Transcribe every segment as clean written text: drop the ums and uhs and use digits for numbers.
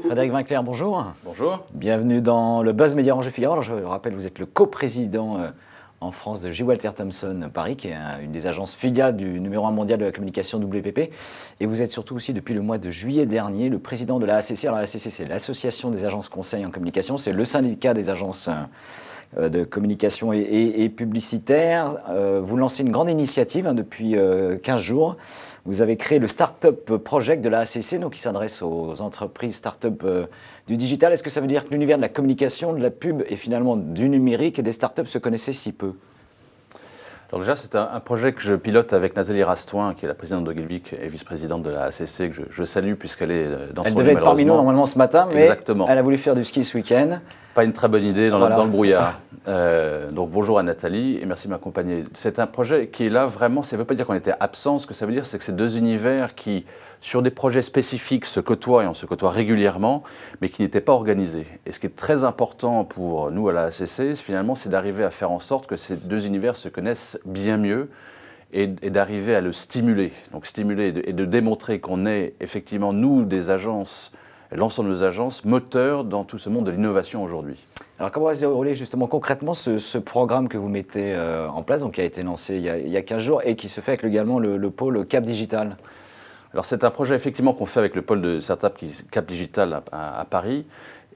Frédéric Winkler, bonjour. Bonjour. Bienvenue dans le Buzz Média Orange Figaro. Alors, je le rappelle, vous êtes le coprésident en France de J. Walter Thompson Paris, qui est une des agences filiales du numéro 1 mondial de la communication WPP. Et vous êtes surtout aussi, depuis le mois de juillet dernier, le président de la ACC. Alors, la ACC, c'est l'Association des agences conseils en communication. C'est le syndicat des agences de communication et publicitaire. Vous lancez une grande initiative depuis 15 jours. Vous avez créé le Startup Project de la ACC, donc qui s'adresse aux entreprises start-up du digital. Est-ce que ça veut dire que l'univers de la communication, de la pub et finalement du numérique et des startups se connaissaient si peu? Alors déjà, c'est un projet que je pilote avec Nathalie Rastoin, qui est la présidente d'Ogilvy et vice-présidente de la ACC, que je salue puisqu'elle est dans son Elle devait être parmi nous normalement ce matin, mais Exactement. Elle a voulu faire du ski ce week-end. Pas une très bonne idée dans, voilà. Dans le brouillard. Donc bonjour à Nathalie et merci de m'accompagner. C'est un projet qui est là vraiment, ça ne veut pas dire qu'on était absent, ce que ça veut dire c'est que c'est deux univers qui, sur des projets spécifiques, se côtoient et on se côtoie régulièrement, mais qui n'étaient pas organisés. Et ce qui est très important pour nous à la ACC, finalement, c'est d'arriver à faire en sorte que ces deux univers se connaissent bien mieux et d'arriver à le stimuler. Donc stimuler et de démontrer qu'on est effectivement, nous, des agences, l'ensemble de nos agences, moteurs dans tout ce monde de l'innovation aujourd'hui. Alors comment va se dérouler justement concrètement ce programme que vous mettez en place, donc qui a été lancé il y a 15 jours et qui se fait avec également le pôle Cap Digital? Alors c'est un projet effectivement qu'on fait avec le pôle de startup Cap Digital à Paris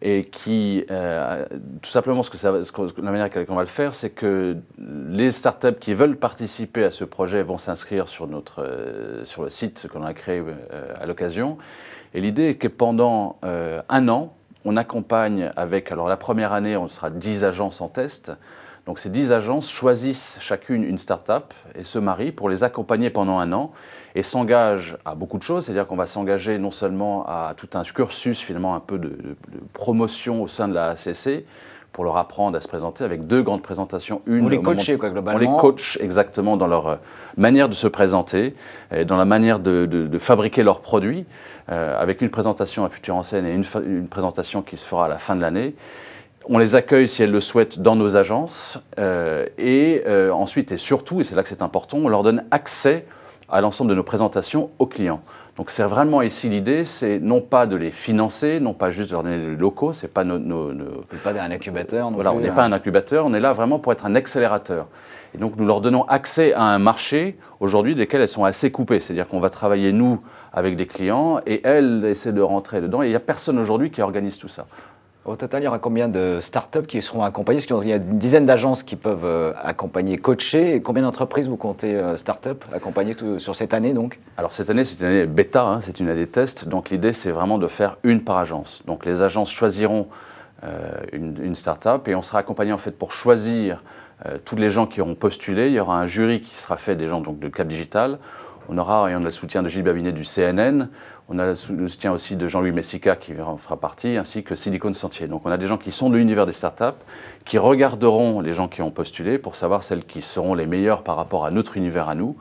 et qui, tout simplement, la manière qu'on va le faire, c'est que les startups qui veulent participer à ce projet vont s'inscrire sur le site qu'on a créé à l'occasion. Et l'idée est que pendant un an, on accompagne avec, alors la première année, on sera 10 agences en test. Donc ces 10 agences choisissent chacune une start-up et se marient pour les accompagner pendant un an et s'engagent à beaucoup de choses. C'est-à-dire qu'on va s'engager non seulement à tout un cursus, finalement, un peu de promotion au sein de la ACC, pour leur apprendre à se présenter avec 2 grandes présentations. Vous les coachez, quoi, globalement. On les coach exactement dans leur manière de se présenter, dans la manière de fabriquer leurs produits, avec une présentation à Futur en Scène et une présentation qui se fera à la fin de l'année. On les accueille, si elles le souhaitent, dans nos agences. Ensuite, et surtout, et c'est là que c'est important, on leur donne accès à l'ensemble de nos présentations aux clients. Donc c'est vraiment ici l'idée, c'est non pas de les financer, non pas juste de leur donner des locaux, c'est pas pas un incubateur. Voilà, on n'est pas un incubateur, on est là vraiment pour être un accélérateur. Et donc nous leur donnons accès à un marché aujourd'hui desquels elles sont assez coupées. C'est-à-dire qu'on va travailler nous avec des clients et elles essaient de rentrer dedans. Et il n'y a personne aujourd'hui qui organise tout ça. Au total, il y aura combien de startups qui seront accompagnées? Parce qu'il y a une dizaine d'agences qui peuvent accompagner, coacher. Et combien d'entreprises vous comptez startups accompagner sur cette année donc? Alors cette année, c'est une année bêta, hein, c'est une année test. Donc l'idée, c'est vraiment de faire une par agence. Donc les agences choisiront une startup et on sera accompagné en fait pour choisir tous les gens qui auront postulé. Il y aura un jury qui sera fait des gens donc, de Cap Digital. On a le soutien de Gilles Babinet du CNN, on a le soutien aussi de Jean-Louis Messica qui en fera partie, ainsi que Silicon Sentier. Donc on a des gens qui sont de l'univers des startups, qui regarderont les gens qui ont postulé pour savoir celles qui seront les meilleures par rapport à notre univers à nous,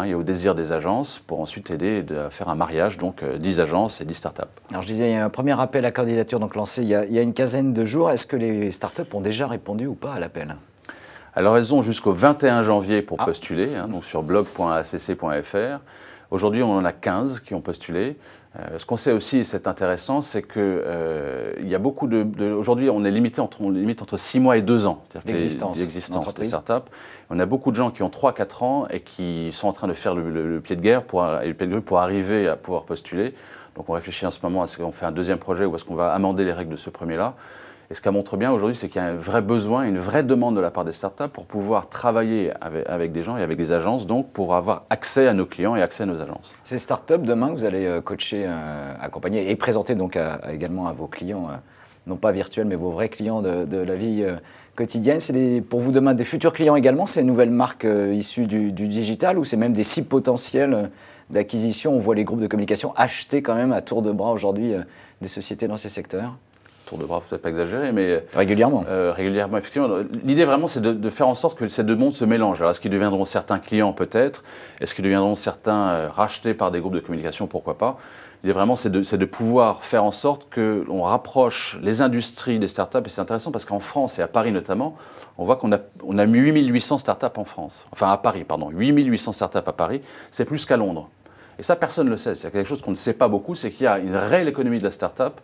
et au désir des agences, pour ensuite aider à faire un mariage, donc 10 agences et 10 startups. Alors je disais, il y a un premier appel à candidature donc lancé il y a une quinzaine de jours. Est-ce que les startups ont déjà répondu ou pas à l'appel? Alors elles ont jusqu'au 21 janvier pour postuler, donc sur blog.acc.fr. Aujourd'hui, on en a 15 qui ont postulé. Ce qu'on sait aussi, et c'est intéressant, c'est qu'il y a beaucoup aujourd'hui, on est limite entre 6 mois et 2 ans d'existence des startups. On a beaucoup de gens qui ont 3-4 ans et qui sont en train de faire le pied de guerre et le pied de grue pour arriver à pouvoir postuler. Donc on réfléchit en ce moment à ce qu'on fait un deuxième projet ou est-ce qu'on va amender les règles de ce premier-là. Et ce qu'elle montre bien aujourd'hui, c'est qu'il y a un vrai besoin, une vraie demande de la part des startups pour pouvoir travailler avec des gens et avec des agences, donc pour avoir accès à nos clients et accès à nos agences. Ces startups, demain, vous allez coacher, accompagner et présenter donc également à vos clients, non pas virtuels, mais vos vrais clients de la vie quotidienne. C'est pour vous demain des futurs clients également, c'est une nouvelle marque issue du digital ou c'est même des cibles potentielles d'acquisition? On voit les groupes de communication acheter quand même à tour de bras aujourd'hui des sociétés dans ces secteurs. tour de bras, peut-être pas exagérer, mais régulièrement. Régulièrement, effectivement. L'idée vraiment, c'est de faire en sorte que ces deux mondes se mélangent. Alors, est-ce qu'ils deviendront certains clients peut-être? Est-ce qu'ils deviendront certains rachetés par des groupes de communication? Pourquoi pas? L'idée vraiment, c'est de pouvoir faire en sorte que l'on rapproche les industries des startups. Et c'est intéressant parce qu'en France et à Paris notamment, on voit qu'on a 8800 startups en France. Enfin, à Paris, pardon. 8800 startups à Paris, c'est plus qu'à Londres. Et ça, personne ne le sait. C'est quelque chose qu'on ne sait pas beaucoup, c'est qu'il y a une réelle économie de la start-up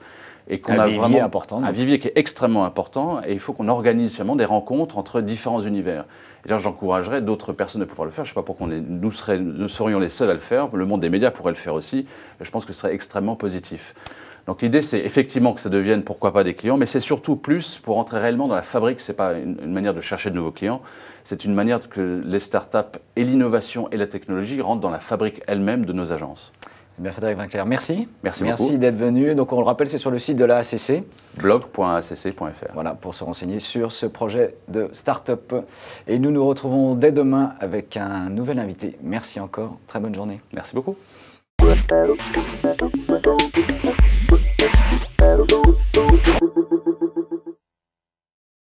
et qu'on a vraiment important, un vivier qui est extrêmement important. Et il faut qu'on organise finalement des rencontres entre différents univers. Et là, j'encouragerais d'autres personnes à pouvoir le faire. Je ne sais pas pourquoi nous serions les seuls à le faire. Le monde des médias pourrait le faire aussi. Et je pense que ce serait extrêmement positif. Donc l'idée, c'est effectivement que ça devienne, pourquoi pas, des clients, mais c'est surtout plus pour entrer réellement dans la fabrique. Ce n'est pas une manière de chercher de nouveaux clients, c'est une manière que les startups et l'innovation et la technologie rentrent dans la fabrique elle-même de nos agences. Bien, Frédéric Winkler, merci. Merci d'être venu. Donc on le rappelle, c'est sur le site de la ACC. blog.acc.fr. Voilà, pour se renseigner sur ce projet de start-up. Et nous nous retrouvons dès demain avec un nouvel invité. Merci encore, très bonne journée. Merci beaucoup.